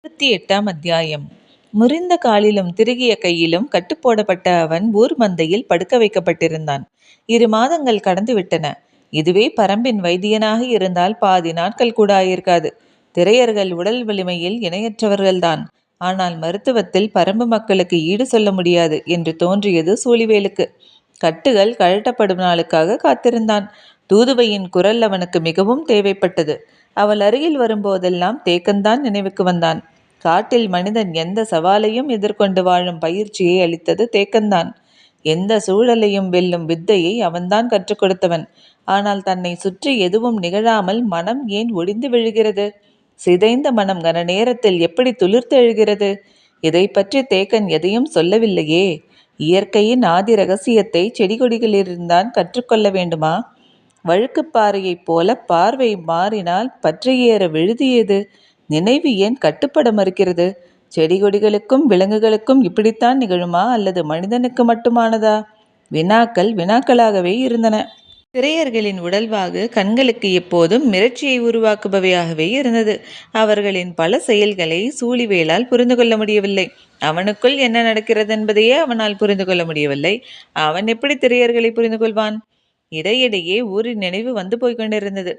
28ஆம் அத்தியாயம். முறிந்த காலிலும் திருகிய கையிலும் கட்டுப்போடப்பட்ட அவன் ஊர் மந்தையில் படுக்க வைக்கப்பட்டிருந்தான். 2 மாதங்கள் கடந்து விட்டன. இதுவே பரம்பின் வைத்தியனாக இருந்தால் பாதி நாட்கள் கூட ஆயிருக்காது. திரையர்கள் உடல் வலிமையில் இணையற்றவர்கள்தான். ஆனால் மருத்துவத்தில் பரம்பு மக்களுக்கு ஈடு சொல்ல முடியாது என்று தோன்றியது சூழிவேலுக்கு. கட்டுகள் கழட்டப்படும் நாளுக்காக காத்திருந்தான். தூதுவையின் குரல் அவனுக்கு மிகவும் தேவைப்பட்டது. அவள் அருகில் வரும்போதெல்லாம் தேக்கன்தான் நினைவுக்கு வந்தான். காட்டில் மனிதன் எந்த சவாலையும் எதிர்கொண்டு வாழும் பயிற்சியை அளித்தது தேக்கன்தான். எந்த சூழலையும் வெல்லும் வித்தையை அவன்தான் கற்றுக் கொடுத்தவன். ஆனால் தன்னை சுற்றி எதுவும் நிகழாமல் மனம் ஏன் ஒடிந்து விழுகிறது? சிதைந்த மனம் கன நேரத்தில் எப்படி துளிர்த்து எழுகிறது? இதை பற்றி தேக்கன் எதையும் சொல்லவில்லையே. இயற்கையின் ஆதி ரகசியத்தை செடி கொடிகளிலிருந்தான் கற்றுக்கொள்ள வேண்டுமா? வழுக்குப்பாறையைப் போல பார்வை மாறினால் பற்றியேற விழுதியது. நினைவு ஏன் கட்டுப்பட மறுக்கிறது? செடி கொடிகளுக்கும் விலங்குகளுக்கும் இப்படித்தான் நிகழுமா, அல்லது மனிதனுக்கு மட்டுமானதா? வினாக்கள் வினாக்களாகவே இருந்தன. திரையர்களின் உடல்வாகு கண்களுக்கு எப்போதும் மிரட்சியை உருவாக்குபவையாகவே இருந்தது. அவர்களின் பல செயல்களை சூழிவேலால் புரிந்து கொள்ள முடியவில்லை. அவனுக்குள் என்ன நடக்கிறது என்பதையே அவனால் புரிந்து கொள்ள முடியவில்லை. அவன் எப்படி திரையர்களை புரிந்து கொள்வான்? இடையிடையே ஊரின் நினைவு வந்து போய்கொண்டிருந்தது.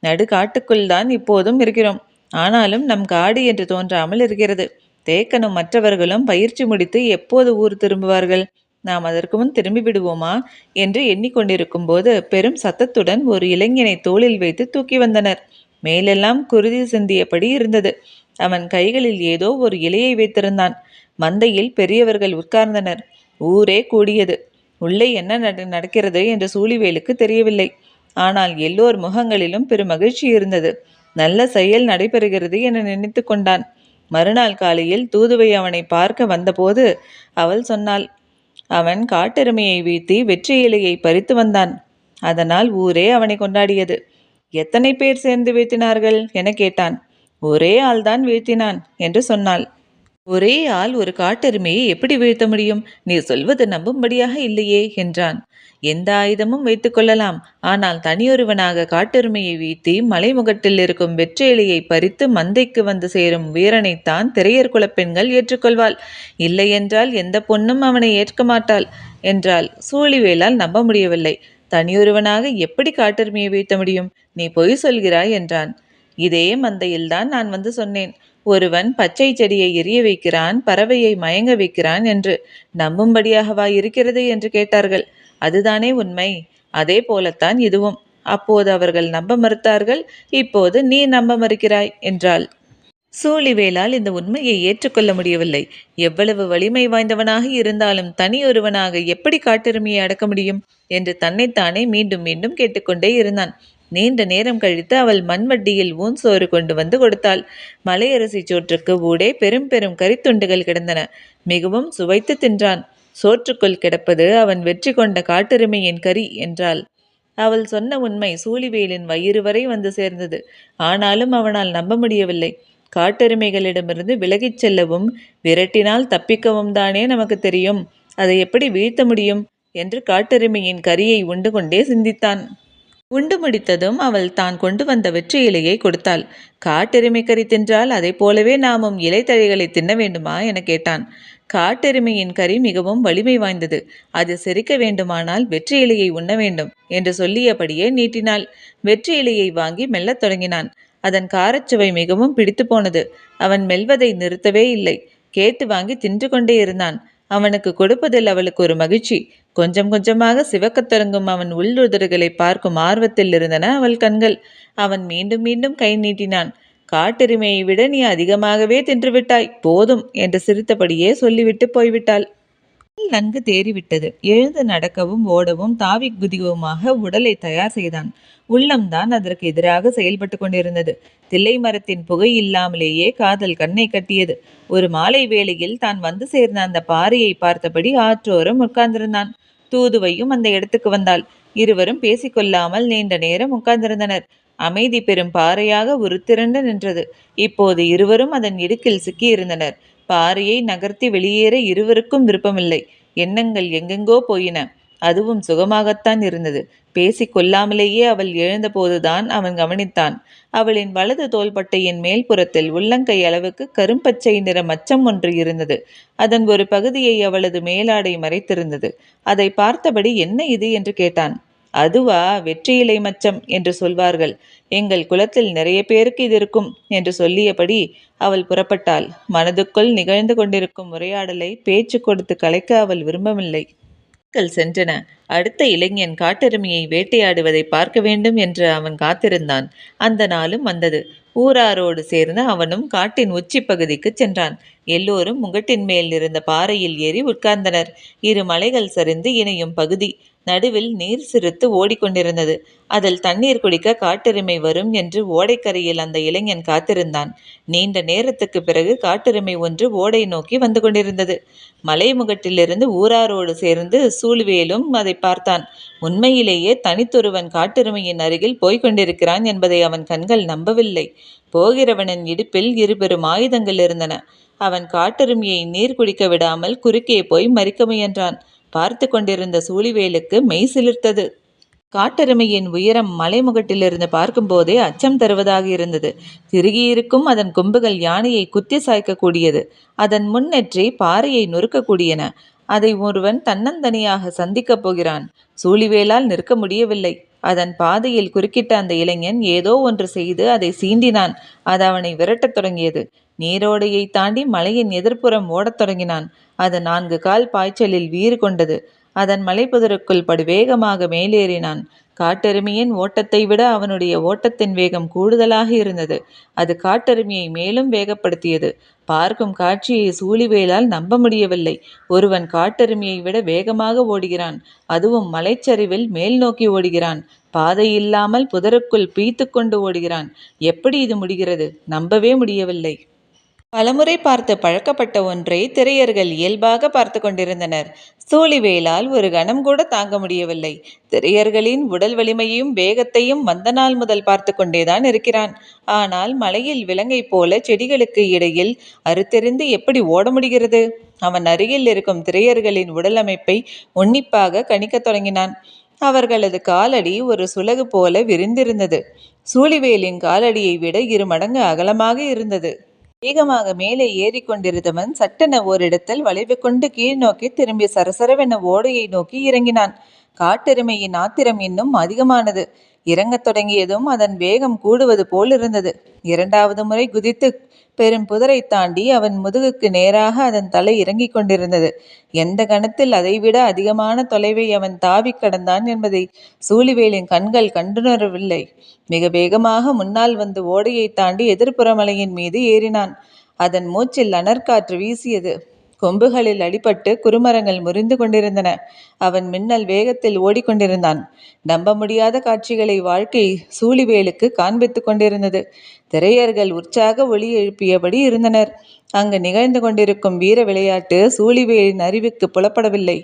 நடுக்காட்டுக்குள் தான் இப்போதும் இருக்கிறோம். ஆனாலும் நம் காடு என்று தோன்றாமல் இருக்கிறது. தேக்கனும் மற்றவர்களும் பயிற்சி முடித்து எப்போது ஊர் திரும்புவார்கள்? நாம் அதற்கு முன் திரும்பி விடுவோமா என்று எண்ணிக்கொண்டிருக்கும் போது பெரும் சத்தத்துடன் ஒரு இளைஞனை தோளில் வைத்து தூக்கி வந்தனர். மேலெல்லாம் குருதி சிந்தியபடி இருந்தது. அவன் கைகளில் ஏதோ ஒரு இலையை வைத்திருந்தான். மந்தையில் பெரியவர்கள் உட்கார்ந்தனர். ஊரே கூடியது. உள்ளே என்ன நடக்கிறது என்று சூழிவேலுக்கு தெரியவில்லை. ஆனால் எல்லோர் முகங்களிலும் பெரும் மகிழ்ச்சி இருந்தது. நல்ல செயல் நடைபெறுகிறது என நினைத்து கொண்டான். மறுநாள் காலையில் தூதுவை அவனை பார்க்க வந்தபோது அவள் சொன்னாள், அவன் காட்டெருமையை வீழ்த்தி வெற்றி இலையை பறித்து வந்தான். அதனால் ஊரே அவனை கொண்டாடியது. எத்தனை பேர் சேர்ந்து வீழ்த்தினார்கள் என கேட்டான். ஒரே ஆள்தான் வீழ்த்தினான் என்று சொன்னாள். ஒரே ஆள் ஒரு காட்டெருமையை எப்படி வீழ்த்த முடியும்? நீ சொல்வது நம்பும்படியாக இல்லையே என்றான். எந்த ஆயுதமும் வைத்துக் கொள்ளலாம். ஆனால் தனியொருவனாக காட்டெருமையை வீழ்த்தி மலைமுகட்டில் இருக்கும் வெற்றி இலையை பறித்து மந்தைக்கு வந்து சேரும் வீரனைத்தான் திரையர் குலப்பெண்கள் ஏற்றுக்கொள்வாள். இல்லையென்றால் எந்த பொண்ணும் அவனை ஏற்க மாட்டாள் என்றால் சூழிவேலால் நம்ப முடியவில்லை. தனியொருவனாக எப்படி காட்டெருமையை வீழ்த்த முடியும்? நீ பொய் சொல்கிறாய் என்றான். இதே மந்தையில்தான் நான் வந்து சொன்னேன். ஒருவன் பச்சை செடியை எரிய வைக்கிறான், பறவையை மயங்க வைக்கிறான் என்று. நம்பும்படியாகவா இருக்கிறது என்று கேட்டார்கள். அதுதானே உண்மை. அதே போலத்தான் இதுவும். அப்போது அவர்கள் நம்ப மறுத்தார்கள். இப்போது நீ நம்ப மறுக்கிறாய் என்றாள். சூழிவேலால் இந்த உண்மையை ஏற்றுக்கொள்ள முடியவில்லை. எவ்வளவு வலிமை வாய்ந்தவனாக இருந்தாலும் தனியொருவனாக எப்படி காட்டெருமையை அடக்க முடியும் என்று தன்னைத்தானே மீண்டும் மீண்டும் கேட்டுக்கொண்டே இருந்தான். நீண்ட நேரம் கழித்து அவள் மண்வட்டியில் ஊன் சோறு கொண்டு வந்து கொடுத்தாள். மலையரசி சோற்றுக்கு ஊடே பெரும் பெரும் கரித்துண்டுகள் கிடந்தன. மிகவும் சுவைத்து தின்றான். சோற்றுக்குள் கிடப்பது அவன் வெற்றி கொண்ட காட்டெருமையின் கறி என்றாள். அவள் சொன்ன உண்மை சூழிவேலின் வயிறு வரை வந்து சேர்ந்தது. ஆனாலும் அவனால் நம்ப முடியவில்லை. காட்டெருமைகளிடமிருந்து விலகிச் செல்லவும் விரட்டினால் தப்பிக்கவும் தானே நமக்கு தெரியும். அதை எப்படி வீழ்த்த முடியும் என்று காட்டெருமையின் கரியை உண்டு கொண்டே சிந்தித்தான். உண்டு முடித்ததும் அவள் தான் கொண்டு வந்த வெற்றி இலையை கொடுத்தாள். காட்டெருமை கறி தின்றால் அதை போலவே நாமும் இலைத்தழைகளை தின்ன வேண்டுமா என கேட்டான். காட்டெருமையின் கறி மிகவும் வலிமை வாய்ந்தது. அது செரிக்க வேண்டுமானால் வெற்றி இலையை உண்ண வேண்டும் என்று சொல்லியபடியே நீட்டினாள். வெற்றி இலையை வாங்கி மெல்லத் தொடங்கினான். அதன் காரச்சுவை மிகவும் பிடித்து போனது. அவன் மெல்வதை நிறுத்தவே இல்லை. கேட்டு வாங்கி தின்று கொண்டே இருந்தான். அவனுக்கு கொடுப்பதில் அவளுக்கு ஒரு மகிழ்ச்சி. கொஞ்சம் கொஞ்சமாக சிவக்கத் தொடங்கும் அவன் உள்ளுதறுகளை பார்க்கும் ஆர்வத்தில் இருந்தன அவள் கண்கள். அவன் மீண்டும் மீண்டும் கை நீட்டினான். காட்டெருமையை விட நீ அதிகமாகவே தின்றுவிட்டாய், போதும் என்று சிரித்தபடியே சொல்லிவிட்டு போய்விட்டாள். நன்கு தேறிவிட்டது. எழுந்து நடக்கவும் ஓடவும் தாவி குதிவுமாக உடலை தயார் செய்தான். உள்ளம்தான் அதற்கு எதிராக செயல்பட்டு கொண்டிருந்தது. தில்லை மரத்தின் புகை இல்லாமலேயே காதல் கண்ணை கட்டியது. ஒரு மாலை வேளையில் தான் வந்து சேர்ந்த அந்த பாறையை பார்த்தபடி ஆற்றோரம் உட்கார்ந்திருந்தான். தூதுவையும் அந்த இடத்துக்கு வந்தாள். இருவரும் பேசிக்கொள்ளாமல் நீண்ட நேரம் உட்கார்ந்திருந்தனர். அமைதி பெரும் பாறையாக உருத்திரண்டு நின்றது. இப்போது இருவரும் அதன் இடுக்கில் சிக்கியிருந்தனர். பாறையை நகர்த்தி வெளியேற இருவருக்கும் விருப்பமில்லை. எண்ணங்கள் எங்கெங்கோ போயின. அதுவும் சுகமாகத்தான் இருந்தது. பேசிக் கொள்ளாமலேயே அவள் எழுந்தபோதுதான் அவன் கவனித்தான். அவளின் வலது தோள்பட்டையின் மேல்புறத்தில் உள்ளங்கை அளவுக்கு கரும்பச்சை நிற மச்சம் ஒன்று இருந்தது. அதன் ஒரு பகுதியை அவளது மேலாடை மறைத்திருந்தது. அதை பார்த்தபடி என்ன இது என்று கேட்டான். அதுவா, வெற்றியிலை மச்சம் என்று சொல்வார்கள். எங்கள் குலத்தில் நிறைய பேருக்கு இது இருக்கும் என்று சொல்லியபடி அவள் புறப்பட்டாள். மனதுக்குள் நிகழ்ந்து கொண்டிருக்கும் உரையாடலை பேச்சு கொடுத்து கலைக்க அவள் விரும்பவில்லை. நாட்கள் சென்றன. அடுத்த இளைஞன் காட்டெருமையை வேட்டையாடுவதை பார்க்க வேண்டும் என்று அவன் காத்திருந்தான். அந்த நாளும் வந்தது. ஊராரோடு சேர்ந்து அவனும் காட்டின் உச்சி பகுதிக்கு சென்றான். எல்லோரும் முகட்டின் மேல் இருந்த பாறையில் ஏறி உட்கார்ந்தனர். இரு மலைகள் சரிந்து இணையும் பகுதி. நடுவில் நீர் சிறுத்து ஓடிக்கொண்டிருந்தது. அதில் தண்ணீர் குடிக்க காட்டெருமை வரும் என்று ஓடைக்கரையில் அந்த இளைஞன் காத்திருந்தான். நீண்ட நேரத்துக்கு பிறகு காட்டெருமை ஒன்று ஓடை நோக்கி வந்து கொண்டிருந்தது. மலைமுகட்டிலிருந்து ஊராரோடு சேர்ந்து சூழ்வேலும் அதை பார்த்தான். உண்மையிலேயே தனித்தொருவன் காட்டெருமையின் அருகில் போய்க் கொண்டிருக்கிறான் என்பதை அவன் கண்கள் நம்பவில்லை. போகிறவனின் இடுப்பில் இருபெரும் ஆயுதங்கள் இருந்தன. அவன் காட்டெருமையை நீர் குடிக்க விடாமல் குறுக்கே போய் மறிக்க முயன்றான். பார்த்து கொண்டிருந்த சூழிவேலுக்கு மெய் சிலிர்த்தது. காட்டெருமையின் உயரம் மலைமுகட்டிலிருந்து பார்க்கும்போதே அச்சம் தருவதாக இருந்தது. திருகியிருக்கும் அதன் கொம்புகள் யானையை குத்தி சாய்க்கக்கூடியது. அதன் முன்னெற்றி பாறையை நொறுக்கக்கூடியன. அதை ஒருவன் தன்னந்தனியாக சந்திக்கப் போகிறான். சூழிவேலால் நிற்க முடியவில்லை. அதன் பாதையில் குறுக்கிட்ட அந்த இளைஞன் ஏதோ ஒன்று செய்து அதை சீண்டினான். அது அவனை விரட்டத் தொடங்கியது. நீரோடையை தாண்டி மலையின் எதிர்ப்புறம் ஓடத் தொடங்கினான். அது 4 கால் பாய்ச்சலில் வீறு கொண்டது. அதன் மலைப்புதருக்குள் படுவேகமாக மேலேறினான். காட்டெருமையின் ஓட்டத்தை விட அவனுடைய ஓட்டத்தின் வேகம் கூடுதலாக இருந்தது. அது காட்டெருமையை மேலும் வேகப்படுத்தியது. பார்க்கும் காட்சியை சூழிவேலால் நம்ப முடியவில்லை. ஒருவன் காட்டெருமையை விட வேகமாக ஓடுகிறான். அதுவும் மலைச்சரிவில் மேல் நோக்கி ஓடுகிறான். பாதை இல்லாமல் புதருக்குள் பீய்த்து கொண்டு ஓடுகிறான். எப்படி இது முடிகிறது? நம்பவே முடியவில்லை. பலமுறை பார்த்து பழக்கப்பட்ட ஒன்றை திரையர்கள் இயல்பாக பார்த்து கொண்டிருந்தனர். சூழிவேலால் ஒரு கணம் கூட தாங்க முடியவில்லை. திரையர்களின் உடல் வலிமையையும் வேகத்தையும் வந்த நாள் முதல் பார்த்து கொண்டேதான் இருக்கிறான். ஆனால் மலையில் விலங்கை போல செடிகளுக்கு இடையில் அறுத்தெறிந்து எப்படி ஓட முடிகிறது? அவன் அருகில் இருக்கும் திரையர்களின் உடல் அமைப்பை உன்னிப்பாக கணிக்கத் தொடங்கினான். அவர்களது காலடி ஒரு சுலகு போல விரிந்திருந்தது. சூழிவேலின் காலடியை விட 2 மடங்கு அகலமாக இருந்தது. வேகமாக மேலே ஏறி கொண்டிருந்தவன் சட்டென ஓரிடத்தில் வளைவு கொண்டு கீழ் நோக்கி திரும்பி சரசரவென ஓடையை நோக்கி இறங்கினான். காட்டெருமையின் ஆத்திரம் இன்னும் அதிகமானது. இறங்கத் தொடங்கியதும் அதன் வேகம் கூடுவது போல் இருந்தது. 2வது முறை குதித்து பெரும் புதரை தாண்டி அவன் முதுகுக்கு நேராக அதன் தலை இறங்கிக் கொண்டிருந்தது. எந்த கணத்தில் அதைவிட அதிகமான தொலைவை அவன் தாவி கடந்தான் என்பதை சூழிவேலின் கண்கள் கண்டுணரவில்லை. மிக வேகமாக முன்னால் வந்து ஓடையை தாண்டி எதிர்ப்புற மலையின் மீது ஏறினான். அதன் மூச்சில் அனற்காற்று வீசியது. கொம்புகளில் அடிபட்டு குறுமரங்கள் முறிந்து கொண்டிருந்தன. அவன் மின்னல் வேகத்தில் ஓடிக்கொண்டிருந்தான். நம்ப முடியாத காட்சிகளை வாழ்க்கை சூழிவேலுக்கு காண்பித்து கொண்டிருந்தது. திரையர்கள் உற்சாக ஒளி எழுப்பியபடி இருந்தனர். அங்கு நிகழ்ந்து கொண்டிருக்கும் வீர விளையாட்டு சூழிவேலின் அறிவுக்கு புலப்படவில்லை.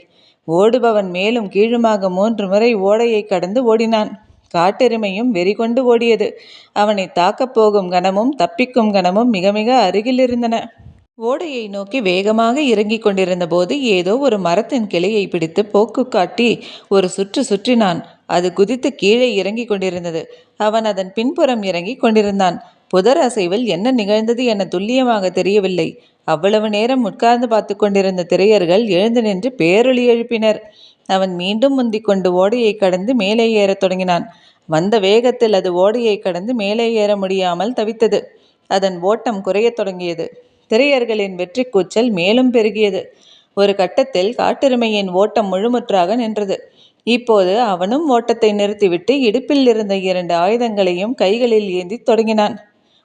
ஓடுபவன் மேலும் கீழுமாக 3 முறை ஓடையை கடந்து ஓடினான். காட்டெருமையும் வெறிகொண்டு ஓடியது. அவனை தாக்கப் போகும் கணமும் தப்பிக்கும் கணமும் மிக மிக அருகில் இருந்தன. ஓடையை நோக்கி வேகமாக இறங்கிக் கொண்டிருந்த போது ஏதோ ஒரு மரத்தின் கிளையை பிடித்து போக்கு காட்டி ஒரு சுற்று சுற்றினான். அது குதித்து கீழே இறங்கிக் கொண்டிருந்தது. அவன் அதன் பின்புறம் இறங்கிக் கொண்டிருந்தான். புதர் அசைவில் என்ன நிகழ்ந்தது என துல்லியமாக தெரியவில்லை. அவ்வளவு நேரம் உட்கார்ந்து பார்த்து கொண்டிருந்த திரையர்கள் எழுந்து நின்று பேரொலி எழுப்பினர். அவன் மீண்டும் முந்திக் கொண்டு ஓடையை கடந்து மேலே ஏறத் தொடங்கினான். வந்த வேகத்தில் அது ஓடையை கடந்து மேலே ஏற முடியாமல் தவித்தது. அதன் ஓட்டம் குறையத் தொடங்கியது. திரையர்களின் வெற்றி கூச்சல் மேலும் பெருகியது. ஒரு கட்டத்தில் காட்டெருமையின் ஓட்டம் முழுமுற்றாக நின்றது. இப்போது அவனும் ஓட்டத்தை நிறுத்திவிட்டு இடுப்பில் இருந்த 2 ஆயுதங்களையும் கைகளில் ஏந்தி தொடங்கினான்.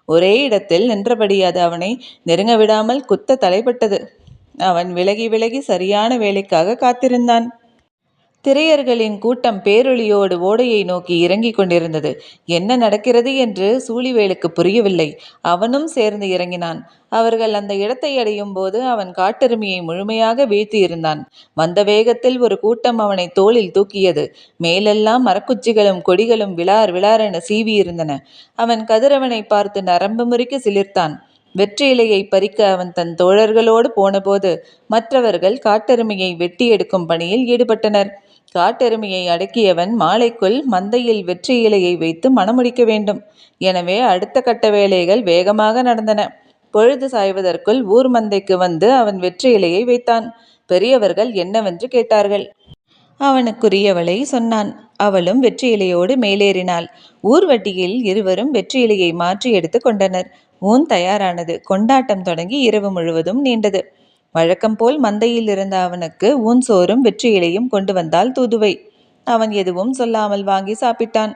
ஒரே இடத்தில் நின்றபடி அது அவனை நெருங்க விடாமல் குத்த தலைப்பட்டது. அவன் விலகி விலகி சரியான வேலைக்காக காத்திருந்தான். திரையர்களின் கூட்டம் பேரொளியோடு ஓடையை நோக்கி இறங்கிக் கொண்டிருந்தது. என்ன நடக்கிறது என்று சூழிவேலுக்கு புரியவில்லை. அவனும் சேர்ந்து இறங்கினான். அவர்கள் அந்த இடத்தை அடையும் போது அவன் காட்டெருமையை முழுமையாக வீழ்த்தியிருந்தான். வந்த வேகத்தில் ஒரு கூட்டம் அவனை தோளில் தூக்கியது. மேலெல்லாம் மரக்குச்சிகளும் கொடிகளும் விளார் விளாரென சீவியிருந்தன. அவன் கதிரவனை பார்த்து நரம்பு முறிக்க சிலிர்த்தான். வெற்றி இலையை பறிக்க அவன் தன் தோழர்களோடு போனபோது மற்றவர்கள் காட்டெருமையை வெட்டி எடுக்கும் பணியில் ஈடுபட்டனர். காட்டெருமையை அடக்கியவன் மாலைக்குள் மந்தையில் வெற்றி இலையை வைத்து மணமுடிக்க வேண்டும். எனவே அடுத்த கட்ட வேலைகள் வேகமாக நடந்தன. பொழுது சாய்வதற்குள் ஊர் மந்தைக்கு வந்து அவன் வெற்றி இலையை வைத்தான். பெரியவர்கள் என்னவென்று கேட்டார்கள். அவனுக்குரியவளை சொன்னான். அவளும் வெற்றி இலையோடு மேலேறினாள். ஊர்வட்டியில் இருவரும் வெற்றி இலையை மாற்றி எடுத்து கொண்டனர். ஊன் தயாரானது. கொண்டாட்டம் தொடங்கி இரவு முழுவதும் நீண்டது. வழக்கம் போல் மந்தையில் இருந்த அவனுக்கு ஊன் சோறும் வெற்றி இலையும் கொண்டு வந்தாள் தூதுவை. அவன் எதுவும் சொல்லாமல் வாங்கி சாப்பிட்டான்.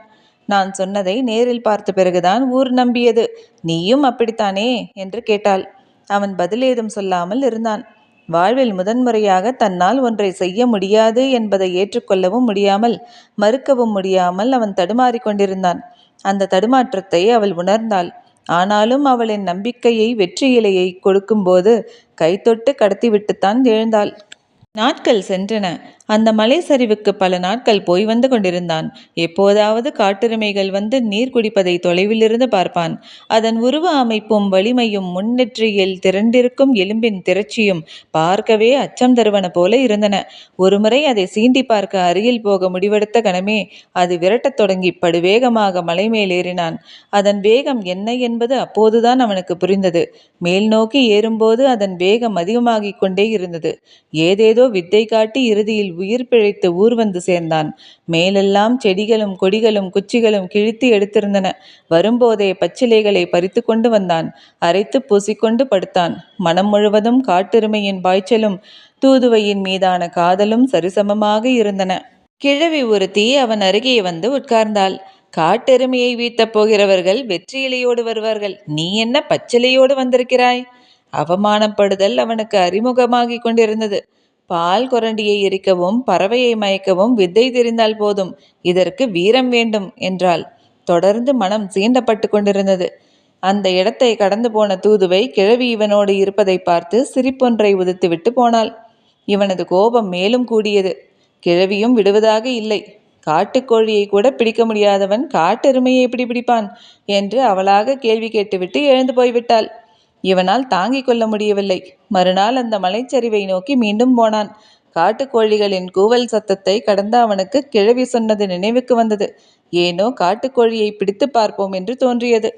நான் சொன்னதை நேரில் பார்த்த பிறகுதான் ஊர் நம்பியது. நீயும் அப்படித்தானே என்று கேட்டாள். அவன் பதில் ஏதும் சொல்லாமல் இருந்தான். வாழ்வில் முதன்முறையாக தன்னால் ஒன்றை செய்ய முடியாது என்பதை ஏற்றுக்கொள்ளவும் முடியாமல் மறுக்கவும் முடியாமல் அவன் தடுமாறிக் கொண்டிருந்தான். அந்த தடுமாற்றத்தை அவள் உணர்ந்தாள். ஆனாலும் அவளின் நம்பிக்கையை வெற்றி இலையை கொடுக்கும்போது கைத்தொட்டு கடத்திவிட்டுத்தான் எழுந்தாள். நாட்கள் சென்றன. அந்த மலை சரிவுக்கு பல நாட்கள் போய் வந்து கொண்டிருந்தான். எப்போதாவது காட்டெருமைகள் வந்து நீர் குடிப்பதை தொலைவிலிருந்து பார்ப்பான். அதன் உருவ அமைப்பும் வலிமையும் முன்னெற்றியில் திரண்டிருக்கும் எலும்பின் திரட்சியும் பார்க்கவே அச்சம் தருவன போல இருந்தன. ஒருமுறை அதை சீண்டி பார்க்க அருகில் போக முடிவெடுத்த கணமே அது விரட்டத் தொடங்கி படுவேகமாக மலை மேல் ஏறினான். அதன் வேகம் என்ன என்பது அப்போதுதான் அவனுக்கு புரிந்தது. மேல் நோக்கி ஏறும்போது அதன் வேகம் அதிகமாகிக் கொண்டே இருந்தது. ஏதேதோ வித்தை காட்டி இறுதியில் உயிர் பிழைத்து ஊர் வந்து சேர்ந்தான். மேலெல்லாம் செடிகளும் கொடிகளும் குச்சிகளும் கிழித்து எடுத்திருந்தன. வரும்போதே பச்சிலைகளை பறித்து கொண்டு வந்தான். அரைத்து பூசிக்கொண்டு படுத்தான். மனம் முழுவதும் காட்டெருமையின் பாய்ச்சலும் தூதுவையின் மீதான காதலும் சரிசமமாக இருந்தன. கிழவி ஒருத்தி அவன் அருகே வந்து உட்கார்ந்தாள். காட்டெருமையை வீழ்த்தப் போகிறவர்கள் வெற்றி இலையோடு வருவார்கள். நீ என்ன பச்சிலையோடு வந்திருக்கிறாய்? அவமானப்படுதல் அவனுக்கு அறிமுகமாகிக் கொண்டிருந்தது. பால் கொரண்டியை எரிக்கவும் பறவையை மயக்கவும் வித்தை தெரிந்தால் போதும், இதற்கு வீரம் வேண்டும் என்றாள். தொடர்ந்து மனம் சீண்டப்பட்டு கொண்டிருந்தது. அந்த இடத்தை கடந்து போன தூதுவை கிழவி இவனோடு இருப்பதை பார்த்து சிரிப்பொன்றை உதித்துவிட்டு போனாள். இவனது கோபம் மேலும் கூடியது. கிழவியும் விடுவதாக இல்லை. காட்டுக்கோழியை கூட பிடிக்க முடியாதவன் காட்டெருமையை எப்படி பிடிப்பான் என்று அவளாக கேள்வி கேட்டுவிட்டு எழுந்து போய்விட்டாள். இவனால் தாங்கிக் கொள்ள முடியவில்லை. மறுநாள் அந்த மலைச்சரிவை நோக்கி மீண்டும் போனான். காட்டுக்கோழிகளின் கூவல் சத்தத்தை கடந்த அவனுக்கு கிழவி சொன்னது நினைவுக்கு வந்தது. ஏனோ காட்டுக்கோழியை பிடித்து பார்ப்போம் என்று தோன்றியது.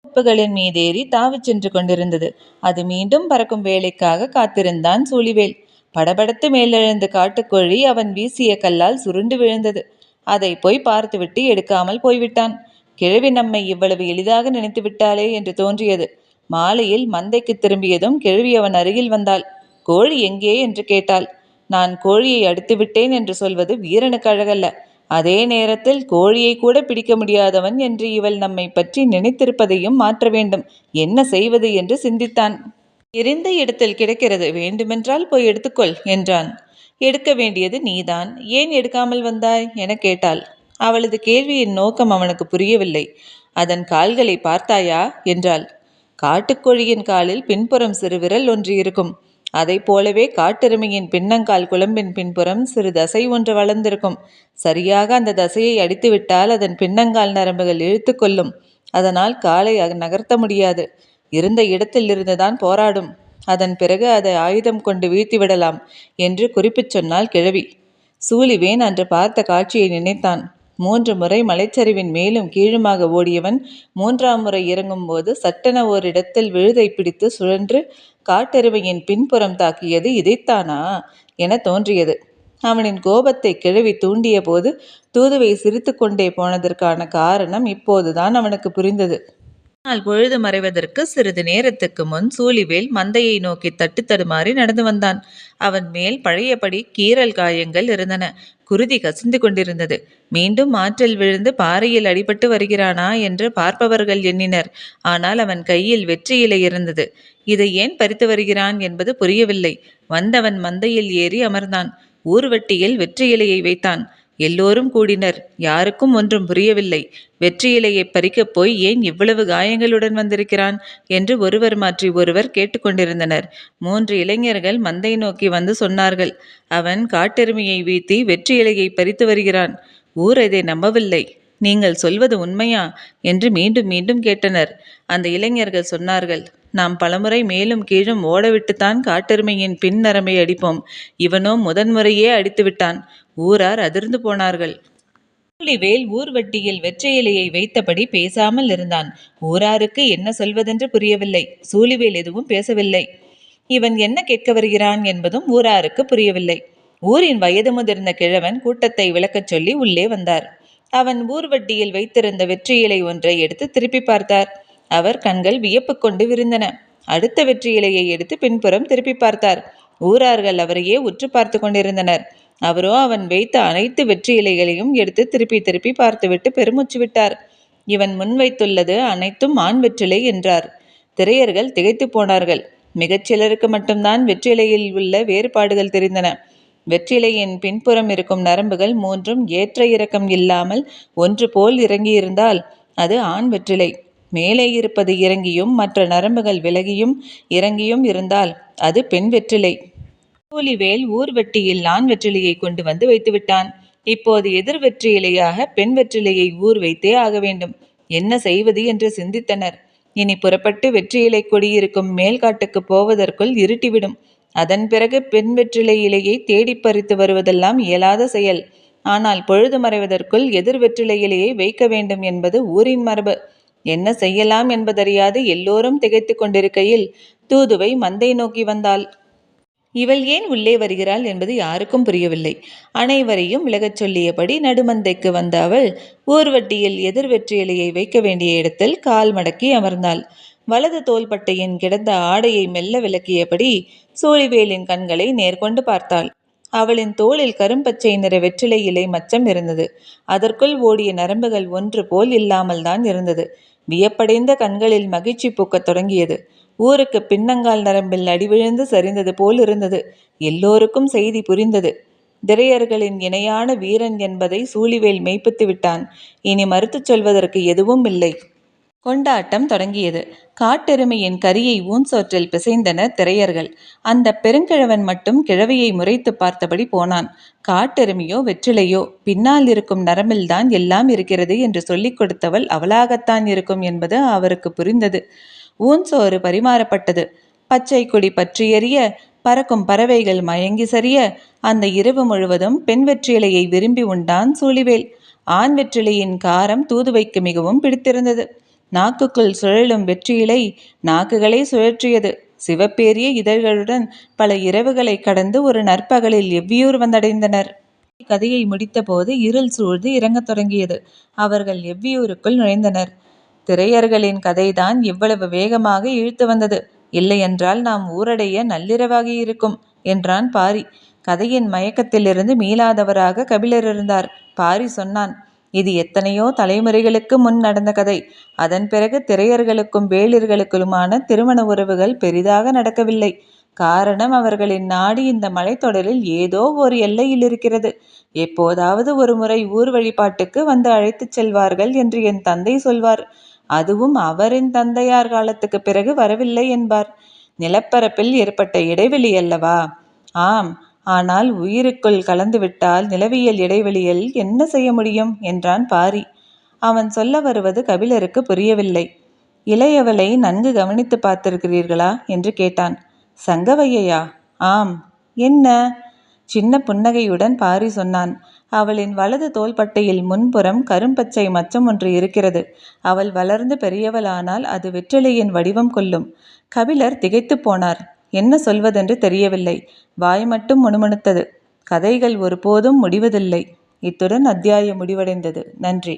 உப்புகளின் மீதேறி தாவி சென்று கொண்டிருந்தது. அது மீண்டும் பறக்கும் வேலைக்காக காத்திருந்தான் சூழிவேல். படபடத்து மேலெழுந்த காட்டுக்கோழி அவன் வீசிய கல்லால் சுருண்டு விழுந்தது. அதை போய் பார்த்துவிட்டு எடுக்காமல் போய்விட்டான். கிழவி நம்மை இவ்வளவு எளிதாக நினைத்து விட்டாளே என்று தோன்றியது. மாலையில் மந்தைக்கு திரும்பியதும் கிழவி அவன் அருகில் வந்தாள். கோழி எங்கே என்று கேட்டாள். நான் கோழியை அடித்து விட்டேன் என்று சொல்வது வீரனுக்கு அழகல்ல. அதே நேரத்தில் கோழியை கூட பிடிக்க முடியாதவன் என்று இவள் நம்மை பற்றி நினைத்திருப்பதையும் மாற்ற வேண்டும். என்ன செய்வது என்று சிந்தித்தான். எரிந்த இடத்தில் கிடக்கிறது, வேண்டுமென்றால் போய் எடுத்துக்கொள் என்றான். எடுக்க வேண்டியது நீதான், ஏன் எடுக்காமல் வந்தாய் என கேட்டாள். அவளது கேள்வியின் நோக்கம் அவனுக்கு புரியவில்லை. அதன் கால்களை பார்த்தாயா என்றாள். காட்டுக்கோழியின் காலில் பின்புறம் சிறு விரல் ஒன்று இருக்கும். அதை போலவே காட்டெருமையின் பின்னங்கால் குழம்பின் பின்புறம் சிறு தசை ஒன்று வளர்ந்திருக்கும். சரியாக அந்த தசையை அடித்துவிட்டால் அதன் பின்னங்கால் நரம்புகள் இழுத்து கொள்ளும். அதனால் காலை நகர்த்த முடியாது. இருந்த இடத்தில் இருந்துதான் போராடும். அதன் பிறகு அதை ஆயுதம் கொண்டு வீழ்த்திவிடலாம் என்று குறிப்பிச் சொன்னாள் கிழவி. சூழிவேன் அன்று பார்த்த காட்சியை நினைத்தான். 3 முறை மலைச்சரிவின் மேலும் கீழுமாக ஓடியவன் 3ஆம் முறை இறங்கும்போது சட்டென ஓரிடத்தில் விழுதை பிடித்து சுழன்று காட்டெருமையின் பின்புறம் தாக்கியது இதைத்தானா என தோன்றியது. அவனின் கோபத்தை கிழவி தூண்டிய போது தூதுவை சிரித்து கொண்டே போனதற்கான காரணம் இப்போதுதான் அவனுக்கு புரிந்தது. ஆனால் பொழுது மறைவதற்கு சிறிது நேரத்துக்கு முன் சூழிவேல் மந்தையை நோக்கி தட்டு தடுமாறி நடந்து வந்தான். அவன் மேல் பழையபடி கீறல் காயங்கள் இருந்தன. குருதி கசிந்து கொண்டிருந்தது. மீண்டும் ஆற்றில் விழுந்து பாறையில் அடிபட்டு வருகிறானா என்று பார்ப்பவர்கள் எண்ணினர். ஆனால் அவன் கையில் வெற்றி இலை இருந்தது. இதை ஏன் பறித்து வருகிறான் என்பது புரியவில்லை. வந்தவன் மந்தையில் ஏறி அமர்ந்தான். ஊர்வட்டியில் வெற்றி இலையை வைத்தான். எல்லோரும் கூடினர். யாருக்கும் ஒன்றும் புரியவில்லை. வெற்றி இலையை பறிக்கப் போய் ஏன் இவ்வளவு காயங்களுடன் வந்திருக்கிறான் என்று ஒருவர் மாற்றி ஒருவர் கேட்டுக்கொண்டிருந்தனர். 3 இளைஞர்கள் மந்தை நோக்கி வந்து சொன்னார்கள். அவன் காட்டெருமையை வீழ்த்தி வெற்றி இலையை பறித்து வருகிறான். ஊர் இதை நம்பவில்லை. நீங்கள் சொல்வது உண்மையா என்று மீண்டும் மீண்டும் கேட்டனர். அந்த இளைஞர்கள் சொன்னார்கள், நாம் பலமுறை மேலும் கீழும் ஓடவிட்டுத்தான் காட்டெருமையின் பின் நரம்பை அடிப்போம். இவனோ முதன்முறையே அடித்து விட்டான். ஊரார் அதிர்ந்து போனார்கள். சூழிவேல் ஊர்வட்டியில் வெற்றி இலையை வைத்தபடி பேசாமல் இருந்தான். ஊராருக்கு என்ன சொல்வதென்று புரியவில்லை. சூழிவேல் எதுவும் பேசவில்லை. இவன் என்ன கேட்க வருகிறான் என்பதும் ஊராருக்கு புரியவில்லை. ஊரின் வயது முதிர்ந்த கிழவன் கூட்டத்தை விளக்கச் சொல்லி உள்ளே வந்தார். அவன் ஊர்வட்டியில் வைத்திருந்த வெற்றி இலை ஒன்றை எடுத்து திருப்பி பார்த்தார். அவர் கண்கள் வியப்பு கொண்டு விரிந்தன. அடுத்த வெற்றி இலையை எடுத்து பின்புறம் திருப்பி பார்த்தார். ஊரார்கள் அவரையே உற்று பார்த்து கொண்டிருந்தனர். அவரோ அவன் வைத்த அனைத்து வெற்றி இலைகளையும் எடுத்து திருப்பி திருப்பி பார்த்துவிட்டு பெருமூச்சு விட்டார். இவன் முன்வைத்துள்ளது அனைத்தும் ஆண் வெற்றிலை என்றார். திரையர்கள் திகைத்து போனார்கள். மிகச்சிலருக்கு மட்டும்தான் வெற்றிலையில் உள்ள வேறுபாடுகள் தெரிந்தன. வெற்றிலையின் பின்புறம் இருக்கும் நரம்புகள் மூன்றும் ஏற்ற இறக்கம் இல்லாமல் ஒன்று போல் இறங்கியிருந்தால் அது ஆண் வெற்றிலை. மேலே இருப்பது இறங்கியும் மற்ற நரம்புகள் விலகியும் இறங்கியும் இருந்தால் அது பெண் வெற்றிலை. சூழிவேல் ஊர் வெட்டியில் ஆண் வெற்றிலையை கொண்டு வந்து வைத்துவிட்டான். இப்போது எதிர் வெற்றி இலையாக பெண் வெற்றிலையை ஊர் வைத்தே ஆக வேண்டும். என்ன செய்வது என்று சிந்தித்தனர். இனி புறப்பட்டு வெற்றி இலை கொடியிருக்கும் மேல்காட்டுக்கு போவதற்குள் இருட்டிவிடும். அதன் பிறகு பெண் வெற்றிலை இலையை தேடி பறித்து வருவதெல்லாம் இயலாத செயல். ஆனால் பொழுது மறைவதற்குள் எதிர் வெற்றிலை இலையை வைக்க வேண்டும் என்பது ஊரின் மரபு. என்ன செய்யலாம் என்பதறியாது எல்லோரும் திகைத்து கொண்டிருக்கையில் தூதுவை மந்தை நோக்கி வந்தாள். இவள் ஏன் உள்ளே வருகிறாள் என்பது யாருக்கும் புரியவில்லை. அனைவரையும் விலகச் சொல்லியபடி நடுமந்தைக்கு வந்த அவள் ஊர்வட்டியில் எதிர் வெற்றி இலையை வைக்க வேண்டிய இடத்தில் கால் மடக்கி அமர்ந்தாள். வலது தோள்பட்டையின் கிடந்த ஆடையை மெல்ல விலக்கியபடி சூழிவேலின் கண்களை நேர்கொண்டு பார்த்தாள். அவளின் தோளில் கரும்பச்சை நிற வெற்றிலை இலை மச்சம் இருந்தது. அதற்குள் ஓடிய நரம்புகள் ஒன்று போல் இல்லாமல் தான் இருந்தது. வியப்படைந்த கண்களில் மகிழ்ச்சி பூக்கத் தொடங்கியது. ஊருக்கு பின்னங்கால் நரம்பில் அடிவிழுந்து சரிந்தது போல் இருந்தது. எல்லோருக்கும் செய்தி புரிந்தது. திரையர்களின் இணையான வீரன் என்பதை சூழிவேல் மெய்ப்பித்து விட்டான். இனி மறுத்துச் சொல்வதற்கு எதுவும் இல்லை. கொண்டாட்டம் தொடங்கியது. காட்டெருமையின் கரியை ஊன்சோற்றில் பிசைந்தனர் திரையர்கள். அந்த பெருங்கிழவன் மட்டும் கிழவியை முறைத்து பார்த்தபடி போனான். காட்டெருமையோ வெற்றிலையோ பின்னால் இருக்கும் நரம்பில்தான் எல்லாம் இருக்கிறது என்று சொல்லிக் கொடுத்தவள் அவளாகத்தான் இருக்கும் என்பது அவருக்கு புரிந்தது. ஊன்சோறு பரிமாறப்பட்டது. பச்சை கொடி பற்றி எறிய, பறக்கும் பறவைகள் மயங்கி சரிய, அந்த இரவு முழுவதும் பெண் வெற்றிலையை விரும்பி உண்டான் சூழிவேல். ஆண் வெற்றிலையின் காரம் தூதுவைக்கு மிகவும் பிடித்திருந்தது. நாக்குக்குள் சுழலும் வெற்றிலை நாக்குகளை சுழற்றியது. சிவப்பேறிய இதழ்களுடன் பல இரவுகளை கடந்து ஒரு நற்பகலில் எவ்வியூர் வந்தடைந்தனர். கதையை முடித்தபோது இருள் சூழ்ந்து இறங்கத் தொடங்கியது. அவர்கள் எவ்வியூருக்குள் நுழைந்தனர். திரையர்களின் கதைதான் இவ்வளவு வேகமாக இழுத்து வந்தது. இல்லையென்றால் நாம் ஊரடைய நள்ளிரவாகியிருக்கும் என்றான் பாரி. கதையின் மயக்கத்திலிருந்து மீளாதவராக கபிலர் இருந்தார். பாரி சொன்னான், இது எத்தனையோ தலைமுறைகளுக்கு முன் நடந்த கதை. அதன் பிறகு திரையர்களுக்கும் வேளிர்களுக்குமான திருமண உறவுகள் பெரிதாக நடக்கவில்லை. காரணம், அவர்களின் நாடு இந்த மலைத்தொடரில் ஏதோ ஒரு எல்லையில் இருக்கிறது. எப்போதாவது ஒரு முறை ஊர் வழிபாட்டுக்கு வந்து அழைத்துச் செல்வார்கள் என்று என் தந்தை சொல்வார். அதுவும் அவரின் தந்தையார் காலத்துக்கு பிறகு வரவில்லை என்பார். நிலப்பரப்பில் ஏற்பட்ட இடைவெளி அல்லவா? ஆம், ஆனால் உயிருக்குள் கலந்துவிட்டால் நிலவியல் இடைவெளியில் என்ன செய்ய முடியும் என்றான் பாரி. அவன் சொல்ல வருவது கபிலருக்கு புரியவில்லை. இளையவளை நன்கு கவனித்து பார்த்திருக்கிறீர்களா என்று கேட்டான். சங்கவையா? ஆம். என்ன? சின்ன புன்னகையுடன் பாரி சொன்னான். அவளின் வலது தோள்பட்டையில் முன்புறம் கரும்பச்சை மச்சம் ஒன்று இருக்கிறது. அவள் வளர்ந்து பெரியவளானால் அது வெற்றிலையின் வடிவம் கொள்ளும். கபிலர் திகைத்து போனார். என்ன சொல்வதென்று தெரியவில்லை. வாய் மட்டும் முணுமுணுத்தது. கதைகள் ஒருபோதும் முடிவதில்லை. இத்துடன் அத்தியாயம் முடிவடைந்தது. நன்றி.